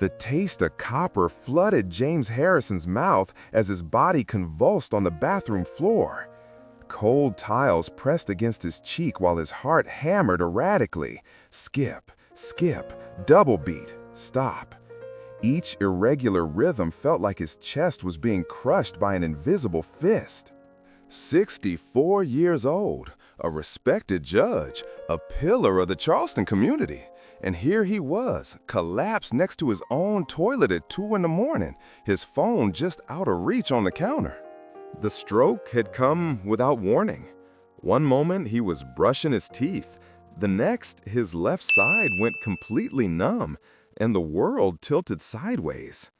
The taste of copper flooded James Harrison's mouth as his body convulsed on the bathroom floor. Cold tiles pressed against his cheek while his heart hammered erratically. Skip, skip, double beat, stop. Each irregular rhythm felt like his chest was being crushed by an invisible fist. 64 years old, a respected judge, a pillar of the Charleston community. And here he was, collapsed next to his own toilet at 2 in the morning, his phone just out of reach on the counter. The stroke had come without warning. One moment he was brushing his teeth. The next, his left side went completely numb, and the world tilted sideways.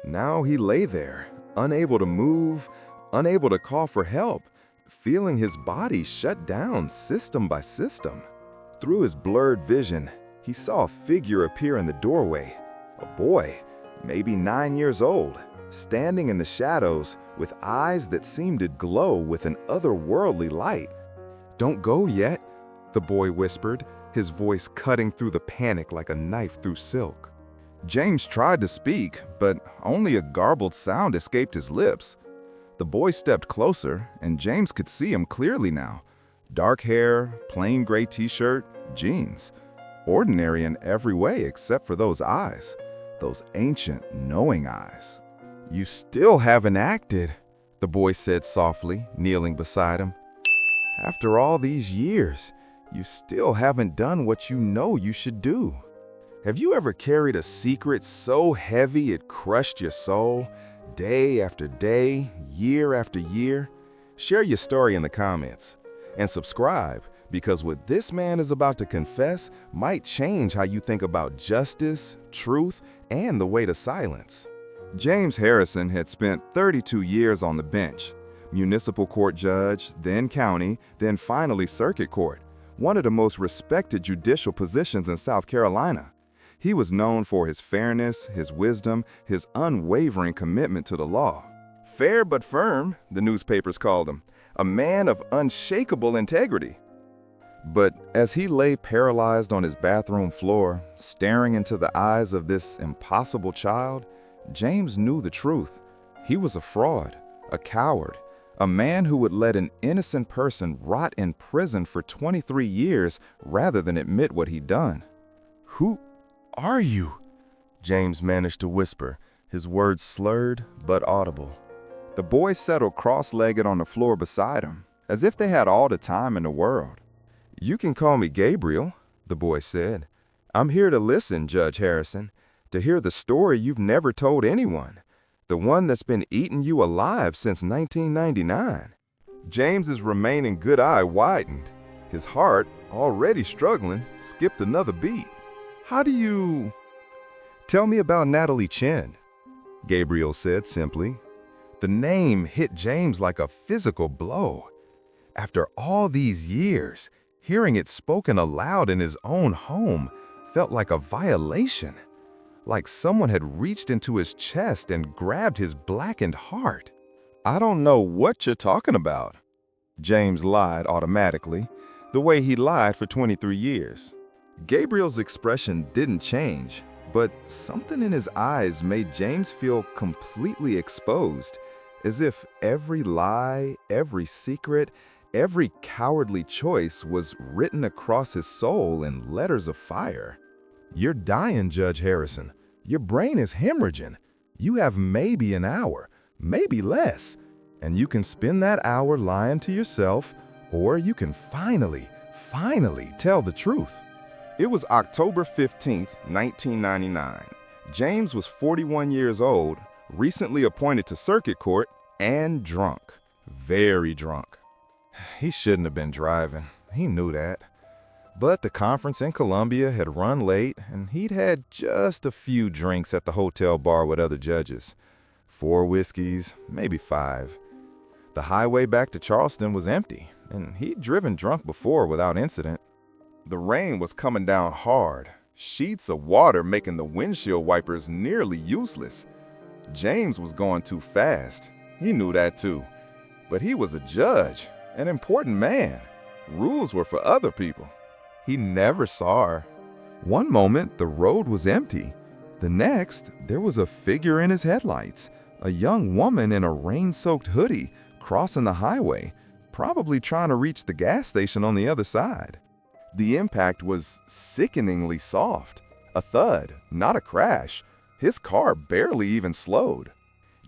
Now he lay there, unable to move, unable to call for help, feeling his body shut down system by system. Through his blurred vision, he saw a figure appear in the doorway. A boy, maybe 9 years old, standing in the shadows with eyes that seemed to glow with an otherworldly light. "Don't go yet," the boy whispered, his voice cutting through the panic like a knife through silk. James tried to speak, but only a garbled sound escaped his lips. The boy stepped closer, and James could see him clearly now. Dark hair, plain gray t-shirt, jeans. Ordinary in every way except for those eyes, those ancient, knowing eyes. "You still haven't acted," the boy said softly, kneeling beside him. "After all these years, you still haven't done what you know you should do. Have you ever carried a secret so heavy it crushed your soul, day after day, year after year? Share your story in the comments and subscribe, because what this man is about to confess might change how you think about justice, truth, and the weight of silence. James Harrison had spent 32 years on the bench, municipal court judge, then county, then finally circuit court, one of the most respected judicial positions in South Carolina. He was known for his fairness, his wisdom, his unwavering commitment to the law. Fair but firm, the newspapers called him, a man of unshakable integrity. But as he lay paralyzed on his bathroom floor, staring into the eyes of this impossible child, James knew the truth. He was a fraud, a coward, a man who would let an innocent person rot in prison for 23 years rather than admit what he'd done. "Who are you?" James managed to whisper, his words slurred but audible. The boy settled cross-legged on the floor beside him, as if they had all the time in the world. "You can call me Gabriel," the boy said. "I'm here to listen, Judge Harrison, to hear the story you've never told anyone, the one that's been eating you alive since 1999. James's remaining good eye widened. His heart, already struggling, skipped another beat. "How do you—" "Tell me about Natalie Chen," Gabriel said simply. The name hit James like a physical blow. After all these years, hearing it spoken aloud in his own home felt like a violation, like someone had reached into his chest and grabbed his blackened heart. "I don't know what you're talking about," James lied automatically, the way he lied for 23 years. Gabriel's expression didn't change, but something in his eyes made James feel completely exposed, as if every lie, every secret, every cowardly choice was written across his soul in letters of fire. "You're dying, Judge Harrison. Your brain is hemorrhaging. You have maybe an hour, maybe less, and you can spend that hour lying to yourself, or you can finally tell the truth." It was October 15th, 1999. James was 41 years old, recently appointed to circuit court, and drunk. Very drunk. He shouldn't have been driving. He knew that. But the conference in Columbia had run late, and he'd had just a few drinks at the hotel bar with other judges. 4 whiskeys, maybe 5. The highway back to Charleston was empty, and he'd driven drunk before without incident. The rain was coming down hard, sheets of water making the windshield wipers nearly useless. James was going too fast. He knew that too. But he was a judge, an important man. Rules were for other people. He never saw her. One moment, the road was empty. The next, there was a figure in his headlights, a young woman in a rain-soaked hoodie crossing the highway, probably trying to reach the gas station on the other side. The impact was sickeningly soft. A thud, not a crash. His car barely even slowed.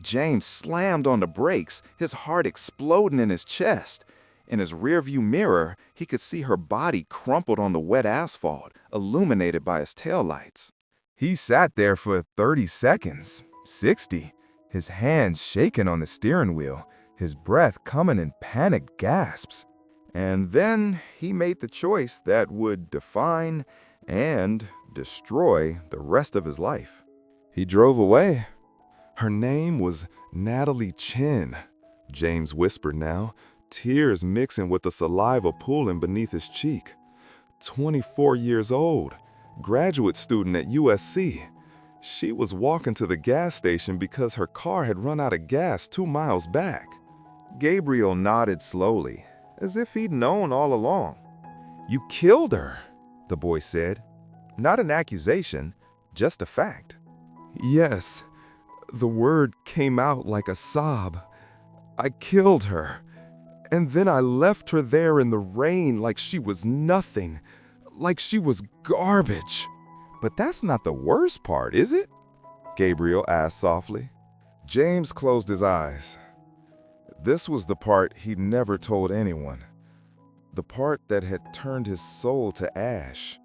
James slammed on the brakes, his heart exploding in his chest. In his rearview mirror, he could see her body crumpled on the wet asphalt, illuminated by his taillights. He sat there for 30 seconds, 60, his hands shaking on the steering wheel, his breath coming in panicked gasps. And then he made the choice that would define and destroy the rest of his life. He drove away. Her name was Natalie Chen, James whispered now, tears mixing with the saliva pooling beneath his cheek. 24 years old, graduate student at USC. She was walking to the gas station because her car had run out of gas 2 miles back. Gabriel nodded slowly, as if he'd known all along. "You killed her," the boy said. Not an accusation, just a fact. "Yes." The word came out like a sob. "I killed her. And then I left her there in the rain like she was nothing, like she was garbage." "But that's not the worst part, is it?" Gabriel asked softly. James closed his eyes. This was the part he'd never told anyone. The part that had turned his soul to ash.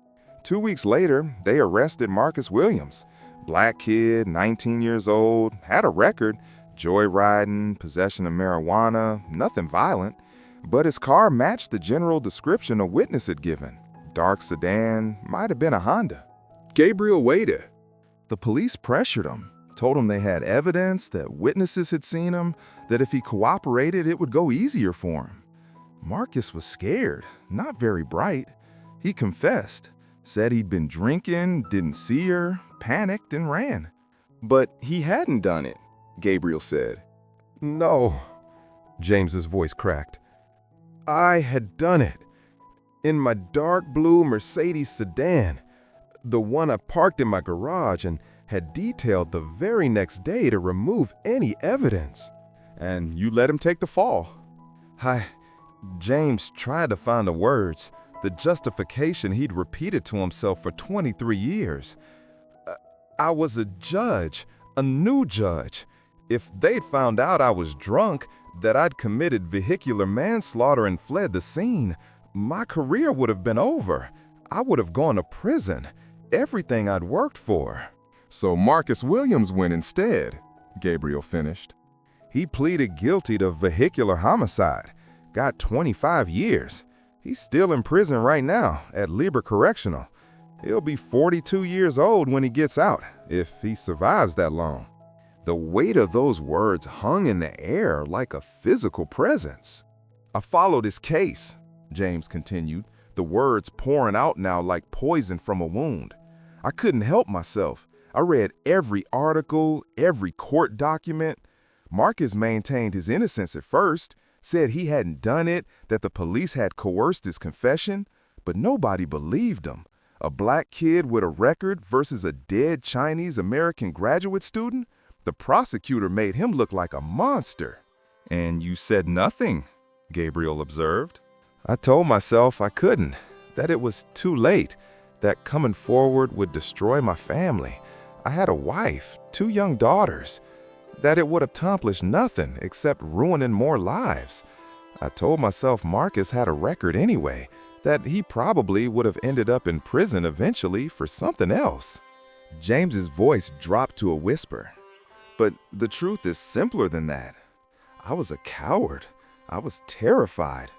2 weeks later, they arrested Marcus Williams. Black kid, 19 years old, had a record, joyriding, possession of marijuana, nothing violent. But his car matched the general description a witness had given. Dark sedan, might have been a Honda. Gabriel waited. The police pressured him, told him they had evidence, that witnesses had seen him, that if he cooperated, it would go easier for him. Marcus was scared, not very bright. He confessed, said he'd been drinking, didn't see her, panicked and ran. But he hadn't done it, Gabriel said. "No," James's voice cracked. "I had done it. In my dark blue Mercedes sedan, the one I parked in my garage and had detailed the very next day to remove any evidence." "And you let him take the fall?" James tried to find the words, the justification he'd repeated to himself for 23 years. "I was a judge, a new judge. If they'd found out I was drunk, that I'd committed vehicular manslaughter and fled the scene, my career would have been over. I would have gone to prison, everything I'd worked for." "So Marcus Williams went instead," Gabriel finished. "He pleaded guilty to vehicular homicide, got 25 years. He's still in prison right now at Lieber Correctional. He'll be 42 years old when he gets out, if he survives that long." The weight of those words hung in the air like a physical presence. "I followed his case," James continued, the words pouring out now like poison from a wound. "I couldn't help myself. I read every article, every court document. Marcus maintained his innocence at first, said he hadn't done it, that the police had coerced his confession, but nobody believed him. A black kid with a record versus a dead Chinese-American graduate student? The prosecutor made him look like a monster." "And you said nothing," Gabriel observed. "I told myself I couldn't, that it was too late, that coming forward would destroy my family. I had a wife, 2 young daughters, that it would accomplish nothing except ruining more lives. I told myself Marcus had a record anyway, that he probably would have ended up in prison eventually for something else." James's voice dropped to a whisper. "But the truth is simpler than that. I was a coward. I was terrified.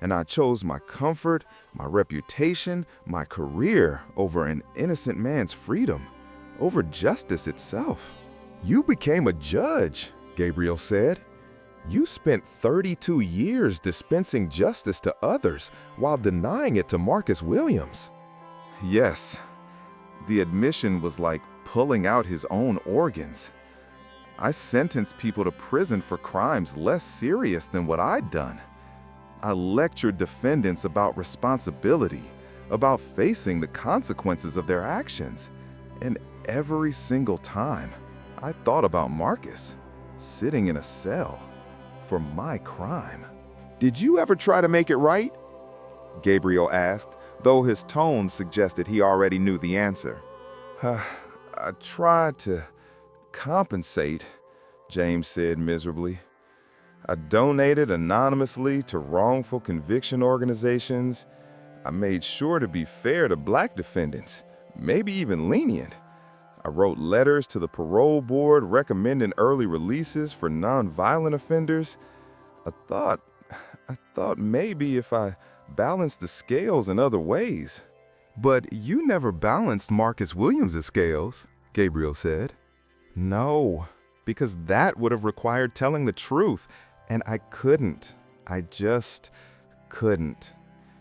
And I chose my comfort, my reputation, my career over an innocent man's freedom, over justice itself." "You became a judge," Gabriel said. "You spent 32 years dispensing justice to others while denying it to Marcus Williams." "Yes." The admission was like pulling out his own organs. "I sentenced people to prison for crimes less serious than what I'd done. I lectured defendants about responsibility, about facing the consequences of their actions. And Every single time, I thought about Marcus, sitting in a cell, for my crime. Did you ever try to make it right? Gabriel asked, though his tone suggested he already knew the answer. I tried to compensate, James said miserably. I donated anonymously to wrongful conviction organizations. I made sure to be fair to black defendants, maybe even lenient. I wrote letters to the parole board recommending early releases for nonviolent offenders. I thought maybe if I balanced the scales in other ways. But you never balanced Marcus Williams' scales, Gabriel said. No, because that would have required telling the truth, and I couldn't. I just couldn't.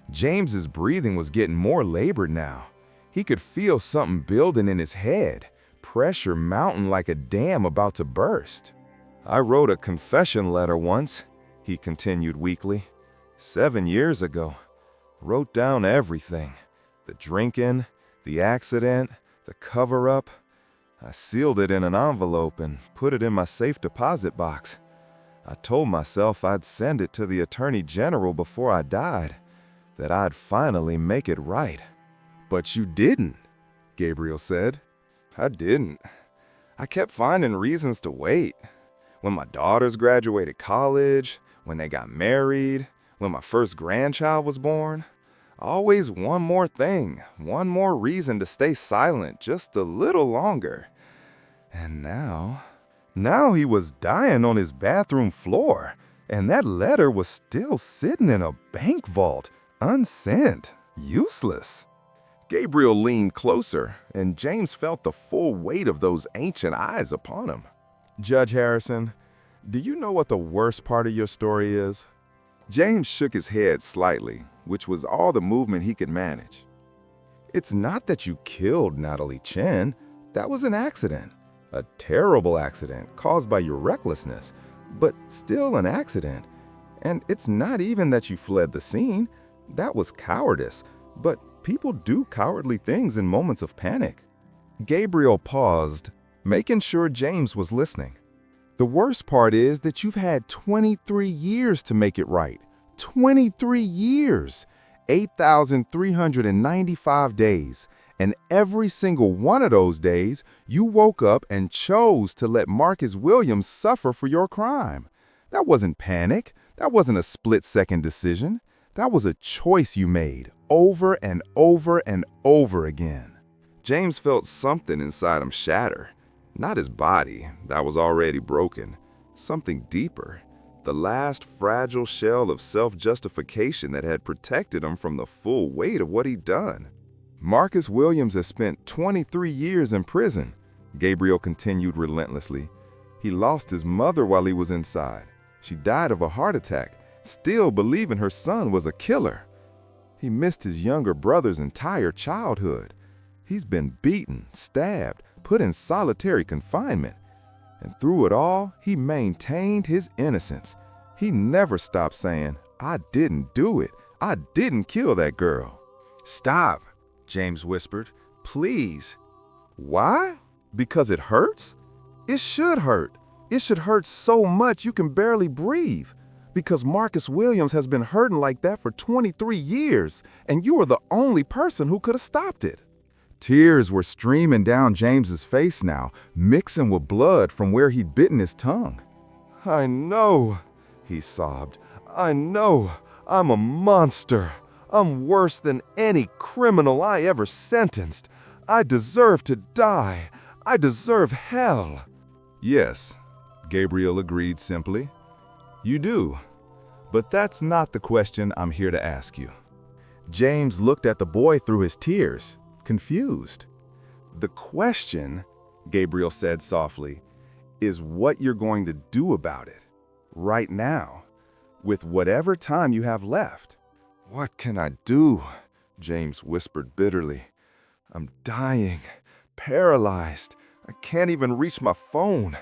James's breathing was getting more labored now. He could feel something building in his head, pressure mounting like a dam about to burst. I wrote a confession letter once, he continued weakly. 7 years ago. Wrote down everything. The drinking, the accident, the cover-up. I sealed it in an envelope and put it in my safe deposit box. I told myself I'd send it to the Attorney General before I died, that I'd finally make it right. But you didn't, Gabriel said. I didn't. I kept finding reasons to wait. When my daughters graduated college, when they got married, when my first grandchild was born. Always one more thing, one more reason to stay silent just a little longer. And now he was dying on his bathroom floor, and that letter was still sitting in a bank vault, unsent, useless. Gabriel leaned closer, and James felt the full weight of those ancient eyes upon him. Judge Harrison, do you know what the worst part of your story is? James shook his head slightly, which was all the movement he could manage. It's not that you killed Natalie Chen. That was an accident. A terrible accident caused by your recklessness, but still an accident. And it's not even that you fled the scene. That was cowardice, but people do cowardly things in moments of panic. Gabriel paused, making sure James was listening. The worst part is that you've had 23 years to make it right. 23 years! 8,395 days. And every single one of those days, you woke up and chose to let Marcus Williams suffer for your crime. That wasn't panic. That wasn't a split-second decision. That was a choice you made over and over and over again. James felt something inside him shatter. Not his body, that was already broken. Something deeper. The last fragile shell of self-justification that had protected him from the full weight of what he'd done. Marcus Williams has spent 23 years in prison, Gabriel continued relentlessly. He lost his mother while he was inside. She died of a heart attack, still believing her son was a killer. He missed his younger brother's entire childhood. He's been beaten, stabbed, put in solitary confinement. And through it all, he maintained his innocence. He never stopped saying, "I didn't do it. I didn't kill that girl." "Stop," James whispered. "Please." "Why? Because it hurts? It should hurt. It should hurt so much you can barely breathe. Because Marcus Williams has been hurting like that for 23 years, and you were the only person who could have stopped it." Tears were streaming down James's face now, mixing with blood from where he'd bitten his tongue. "I know," he sobbed. "I know. I'm a monster. I'm worse than any criminal I ever sentenced. I deserve to die. I deserve hell." "Yes," Gabriel agreed simply. "You do. But that's not the question I'm here to ask you." James looked at the boy through his tears, confused. "The question," Gabriel said softly, "is what you're going to do about it, right now, with whatever time you have left." "What can I do?" James whispered bitterly. "I'm dying, paralyzed. I can't even reach my phone.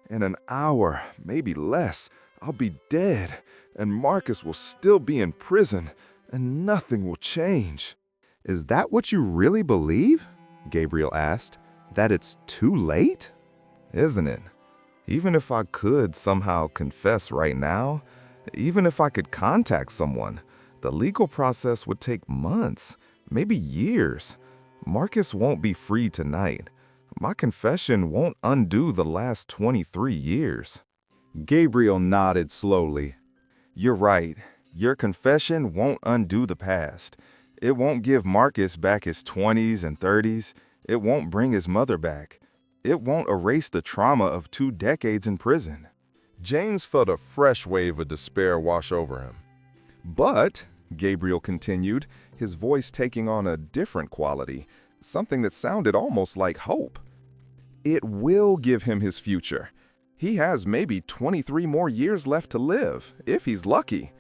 In an hour, maybe less, I'll be dead, and Marcus will still be in prison, and nothing will change." "Is that what you really believe?" Gabriel asked, That it's too late? Isn't it? Even if I could somehow confess right now, even if I could contact someone, the legal process would take months, maybe years. Marcus won't be free tonight. My confession won't undo the last 23 years. Gabriel nodded slowly. You're right. Your confession won't undo the past. It won't give Marcus back his 20s and 30s. It won't bring his mother back. It won't erase the trauma of 2 decades in prison. James felt a fresh wave of despair wash over him. But, Gabriel continued, his voice taking on a different quality, something that sounded almost like hope. It will give him his future. He has maybe 23 more years left to live, if he's lucky.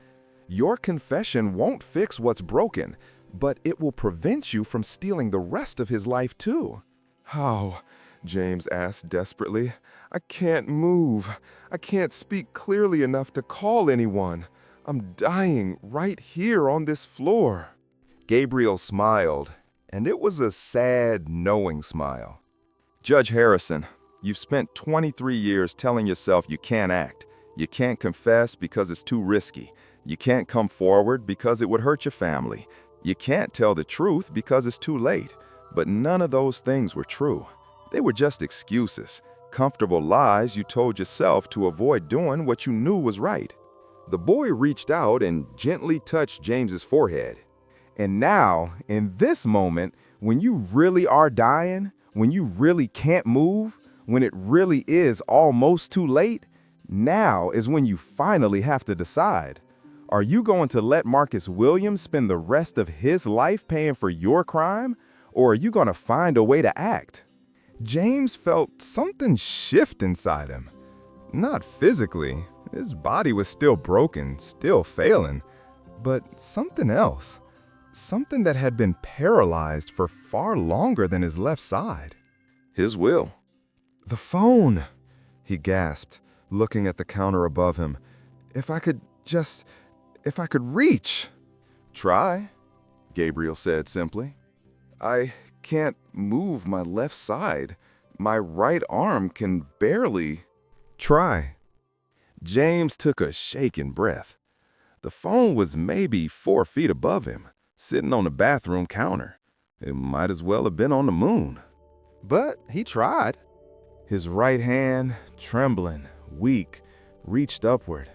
Your confession won't fix what's broken, but it will prevent you from stealing the rest of his life too. How? James asked desperately. I can't move. I can't speak clearly enough to call anyone. I'm dying right here on this floor. Gabriel smiled, and it was a sad, knowing smile. Judge Harrison, you've spent 23 years telling yourself you can't act. You can't confess because it's too risky. You can't come forward because it would hurt your family. You can't tell the truth because it's too late. But none of those things were true. They were just excuses, comfortable lies you told yourself to avoid doing what you knew was right. The boy reached out and gently touched James's forehead. And now, in this moment, when you really are dying, when you really can't move, when it really is almost too late, now is when you finally have to decide. Are you going to let Marcus Williams spend the rest of his life paying for your crime, or are you going to find a way to act? James felt something shift inside him. Not physically. His body was still broken, still failing. But something else. Something that had been paralyzed for far longer than his left side. His will. The phone, he gasped, looking at the counter above him. If I could reach. Try, Gabriel said simply. I can't move my left side. My right arm can barely. Try. James took a shaken breath. The phone was maybe 4 feet above him, sitting on the bathroom counter. It might as well have been on the moon. But he tried. His right hand, trembling, weak, reached upward.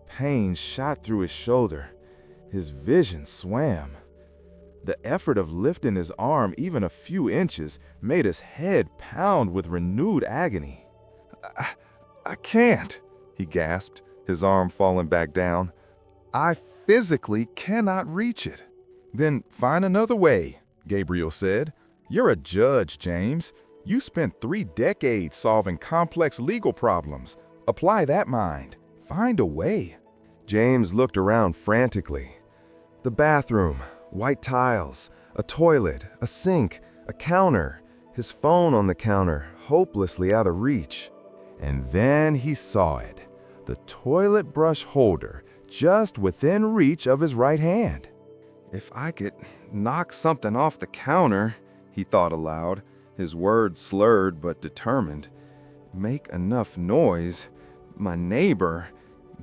Pain shot through his shoulder. His vision swam. The effort of lifting his arm even a few inches made his head pound with renewed agony. I can't, he gasped, his arm falling back down. I physically cannot reach it. Then find another way, Gabriel said. You're a judge, James. You spent 3 decades solving complex legal problems. Apply that mind. Find a way. James looked around frantically. The bathroom, white tiles, a toilet, a sink, a counter, his phone on the counter, hopelessly out of reach. And then he saw it, the toilet brush holder just within reach of his right hand. If I could knock something off the counter, he thought aloud, his words slurred but determined. Make enough noise. My neighbor,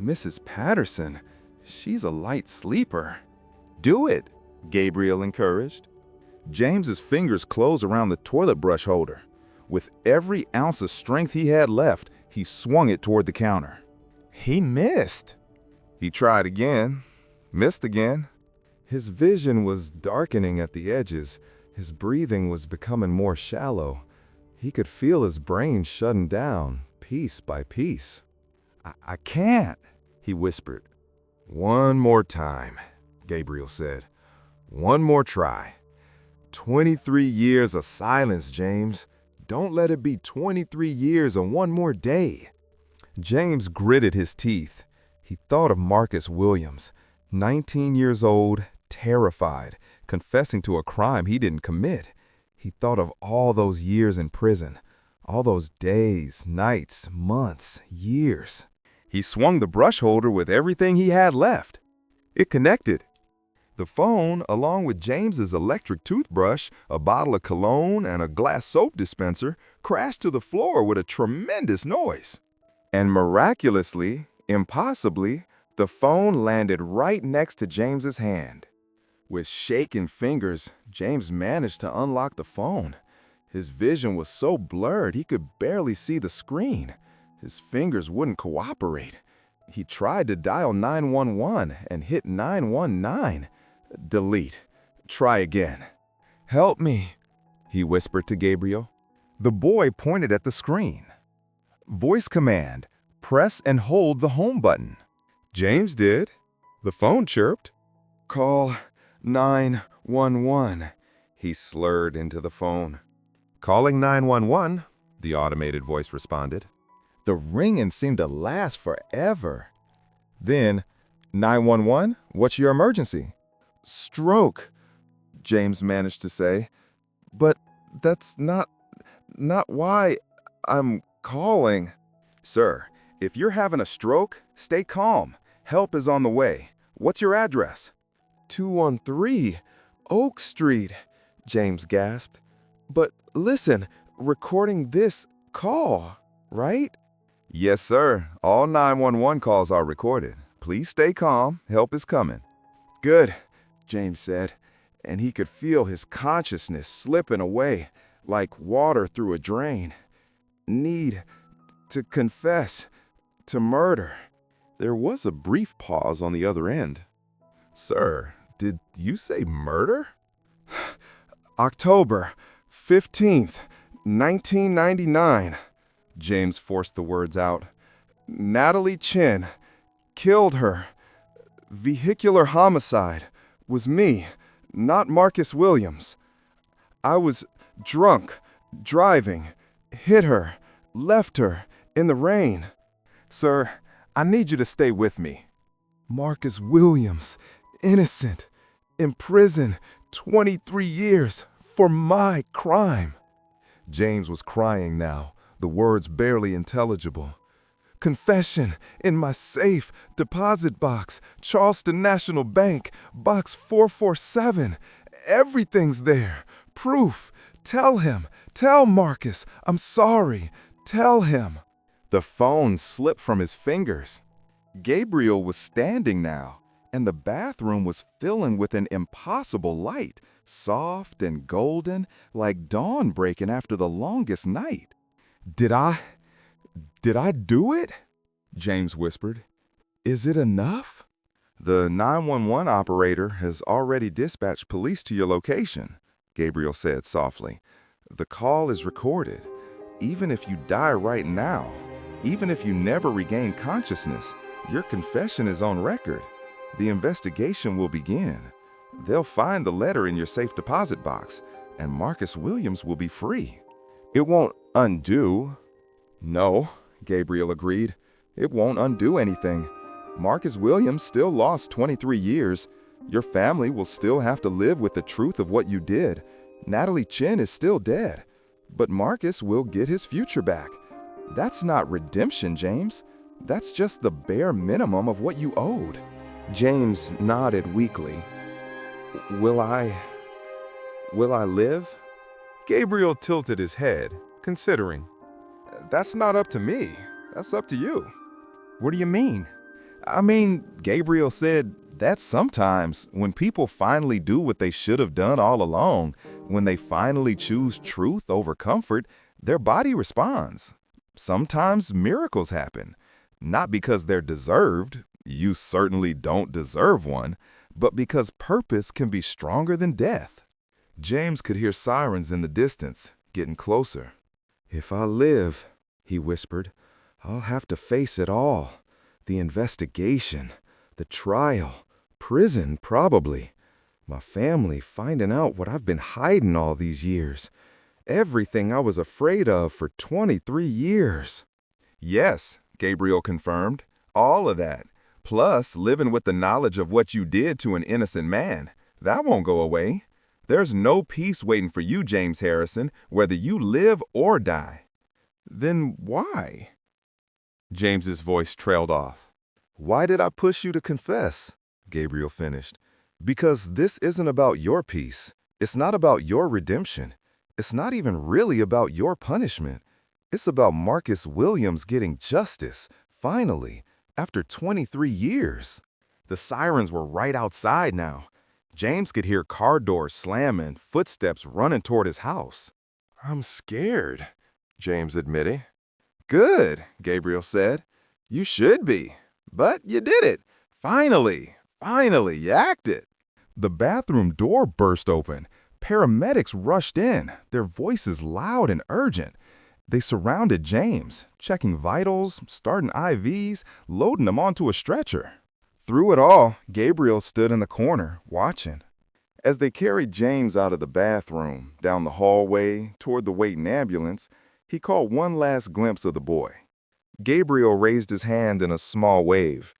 Mrs. Patterson, she's a light sleeper. Do it, Gabriel encouraged. James's fingers closed around the toilet brush holder. With every ounce of strength he had left, he swung it toward the counter. He missed. He tried again, missed again. His vision was darkening at the edges. His breathing was becoming more shallow. He could feel his brain shutting down, piece by piece. I can't, he whispered. One more time, Gabriel said. One more try. 23 years of silence, James. Don't let it be 23 years and one more day. James gritted his teeth. He thought of Marcus Williams, 19 years old, terrified, confessing to a crime he didn't commit. He thought of all those years in prison, all those days, nights, months, years. He swung the brush holder with everything he had left. It connected. The phone, along with James's electric toothbrush, a bottle of cologne, and a glass soap dispenser, crashed to the floor with a tremendous noise. And miraculously, impossibly, the phone landed right next to James's hand. With shaking fingers, James managed to unlock the phone. His vision was so blurred he could barely see the screen. His fingers wouldn't cooperate. He tried to dial 911 and hit 919. Delete. Try again. "Help me," he whispered to Gabriel. The boy pointed at the screen. Voice command, press and hold the home button. James did. The phone chirped. Call 911, he slurred into the phone. "Calling 911, the automated voice responded. The ringing seemed to last forever. Then, 911, what's your emergency? Stroke, James managed to say. But that's not why I'm calling. Sir, if you're having a stroke, stay calm. Help is on the way. What's your address? 213 Oak Street, James gasped. But listen, recording this call, right? Yes, sir. All 911 calls are recorded. Please stay calm. Help is coming. Good, James said, and he could feel his consciousness slipping away like water through a drain. Need to confess to murder. There was a brief pause on the other end. Sir, did you say murder? October 15th, 1999. James forced the words out. Natalie Chin. Killed her. Vehicular homicide. Was me, not Marcus Williams. I was drunk, driving, hit her, left her, in the rain. Sir, I need you to stay with me. Marcus Williams, innocent, in prison 23 years for my crime. James was crying now, the words barely intelligible. Confession in my safe deposit box, Charleston National Bank, box 447. Everything's there. Proof. Tell him. Tell Marcus. I'm sorry. Tell him. The phone slipped from his fingers. Gabriel was standing now, and the bathroom was filling with an impossible light, soft and golden, like dawn breaking after the longest night. Did I do it? James whispered. Is it enough? The 911 operator has already dispatched police to your location, Gabriel said softly. The call is recorded. Even if you die right now, even if you never regain consciousness, your confession is on record. The investigation will begin. They'll find the letter in your safe deposit box, and Marcus Williams will be free. It won't undo. No, Gabriel agreed. It won't undo anything. Marcus Williams still lost 23 years. Your family will still have to live with the truth of what you did. Natalie Chin is still dead, but Marcus will get his future back. That's not redemption, James. That's just the bare minimum of what you owed. James nodded weakly. Will I live? Gabriel tilted his head, considering. That's not up to me. That's up to you. What do you mean? I mean, Gabriel said that sometimes when people finally do what they should have done all along, when they finally choose truth over comfort, their body responds. Sometimes miracles happen, not because they're deserved, you certainly don't deserve one, but because purpose can be stronger than death. James could hear sirens in the distance, getting closer. If I live, he whispered, I'll have to face it all. The investigation, the trial, prison probably. My family finding out what I've been hiding all these years. Everything I was afraid of for 23 years. Yes, Gabriel confirmed, all of that. Plus living with the knowledge of what you did to an innocent man. That won't go away. There's no peace waiting for you, James Harrison, whether you live or die. Then why? James's voice trailed off. Why did I push you to confess? Gabriel finished. Because this isn't about your peace. It's not about your redemption. It's not even really about your punishment. It's about Marcus Williams getting justice, finally, after 23 years. The sirens were right outside now. James could hear car doors slamming, footsteps running toward his house. I'm scared, James admitted. Good, Gabriel said. You should be. But you did it. Finally, you acted. The bathroom door burst open. Paramedics rushed in, their voices loud and urgent. They surrounded James, checking vitals, starting IVs, loading him onto a stretcher. Through it all, Gabriel stood in the corner, watching. As they carried James out of the bathroom, down the hallway, toward the waiting ambulance, he caught one last glimpse of the boy. Gabriel raised his hand in a small wave.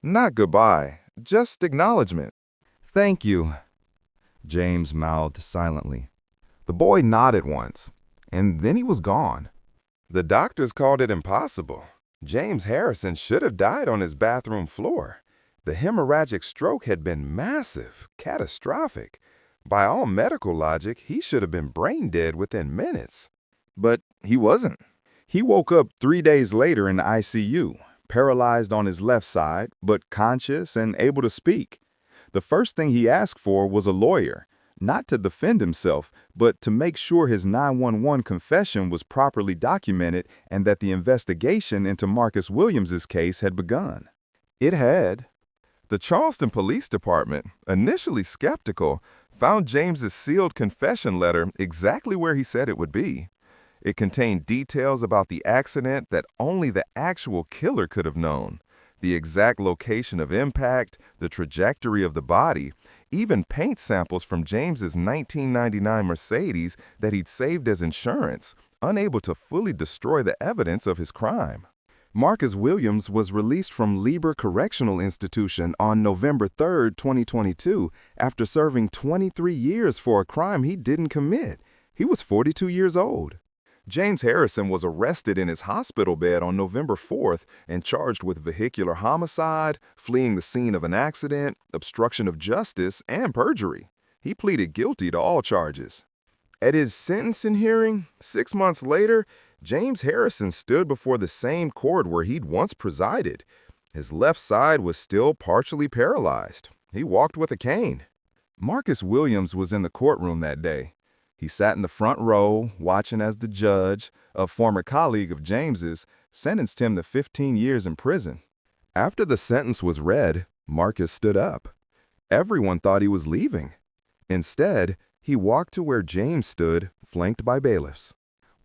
Not goodbye, just acknowledgement. Thank you, James mouthed silently. The boy nodded once, and then he was gone. The doctors called it impossible. James Harrison should have died on his bathroom floor. The hemorrhagic stroke had been massive, catastrophic. By all medical logic, he should have been brain dead within minutes. But he wasn't. He woke up 3 days later in the ICU, paralyzed on his left side, but conscious and able to speak. The first thing he asked for was a lawyer, not to defend himself, but to make sure his 911 confession was properly documented and that the investigation into Marcus Williams's case had begun. It had. The Charleston Police Department, initially skeptical, found James's sealed confession letter exactly where he said it would be. It contained details about the accident that only the actual killer could have known. The exact location of impact, the trajectory of the body, even paint samples from James's 1999 Mercedes that he'd saved as insurance, unable to fully destroy the evidence of his crime. Marcus Williams was released from Lieber Correctional Institution on November 3, 2022, after serving 23 years for a crime he didn't commit. He was 42 years old. James Harrison was arrested in his hospital bed on November 4th and charged with vehicular homicide, fleeing the scene of an accident, obstruction of justice, and perjury. He pleaded guilty to all charges. At his sentencing hearing, 6 months later, James Harrison stood before the same court where he'd once presided. His left side was still partially paralyzed. He walked with a cane. Marcus Williams was in the courtroom that day. He sat in the front row, watching as the judge, a former colleague of James's, sentenced him to 15 years in prison. After the sentence was read, Marcus stood up. Everyone thought he was leaving. Instead, he walked to where James stood, flanked by bailiffs.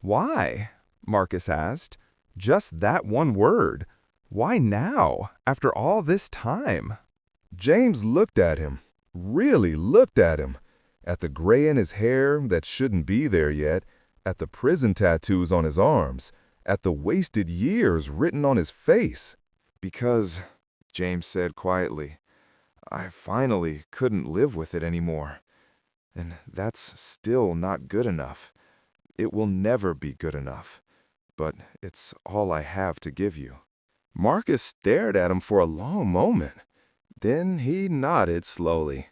Why? Marcus asked. Just that one word. Why now, after all this time? James looked at him, really looked at him, at the gray in his hair that shouldn't be there yet, at the prison tattoos on his arms, at the wasted years written on his face. Because, James said quietly, I finally couldn't live with it anymore. And that's still not good enough. It will never be good enough. But it's all I have to give you. Marcus stared at him for a long moment. Then he nodded slowly.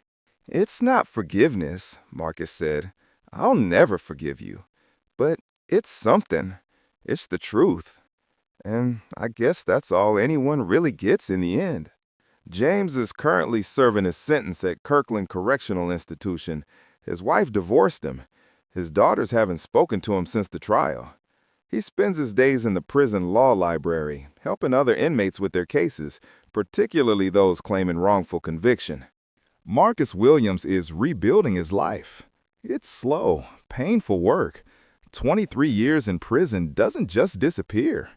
It's not forgiveness, Marcus said. I'll never forgive you. But it's something. It's the truth. And I guess that's all anyone really gets in the end. James is currently serving his sentence at Kirkland Correctional Institution. His wife divorced him. His daughters haven't spoken to him since the trial. He spends his days in the prison law library, helping other inmates with their cases, particularly those claiming wrongful conviction. Marcus Williams is rebuilding his life. It's slow, painful work. 23 years in prison doesn't just disappear.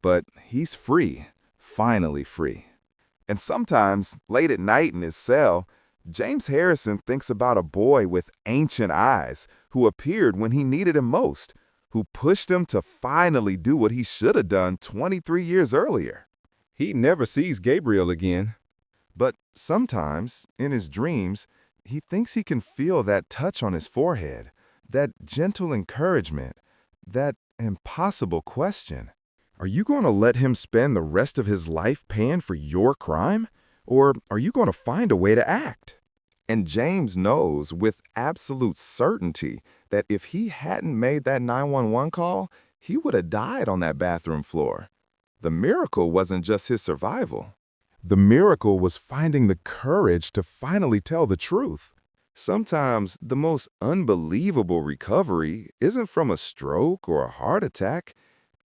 But he's free, finally free. And sometimes, late at night in his cell, James Harrison thinks about a boy with ancient eyes who appeared when he needed him most, who pushed him to finally do what he should have done 23 years earlier. He never sees Gabriel again. But sometimes, in his dreams, he thinks he can feel that touch on his forehead, that gentle encouragement, that impossible question. Are you going to let him spend the rest of his life paying for your crime? Or are you going to find a way to act? And James knows with absolute certainty that if he hadn't made that 911 call, he would have died on that bathroom floor. The miracle wasn't just his survival. The miracle was finding the courage to finally tell the truth. Sometimes the most unbelievable recovery isn't from a stroke or a heart attack.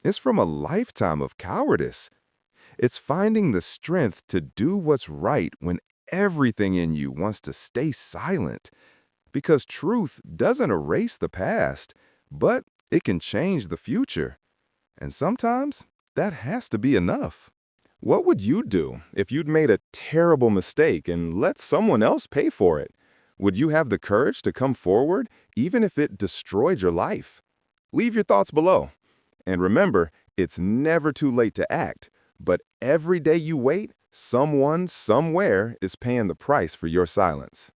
It's from a lifetime of cowardice. It's finding the strength to do what's right when everything in you wants to stay silent. Because truth doesn't erase the past, but it can change the future. And sometimes that has to be enough. What would you do if you'd made a terrible mistake and let someone else pay for it? Would you have the courage to come forward, even if it destroyed your life? Leave your thoughts below. And remember, it's never too late to act, but every day you wait, someone, somewhere is paying the price for your silence.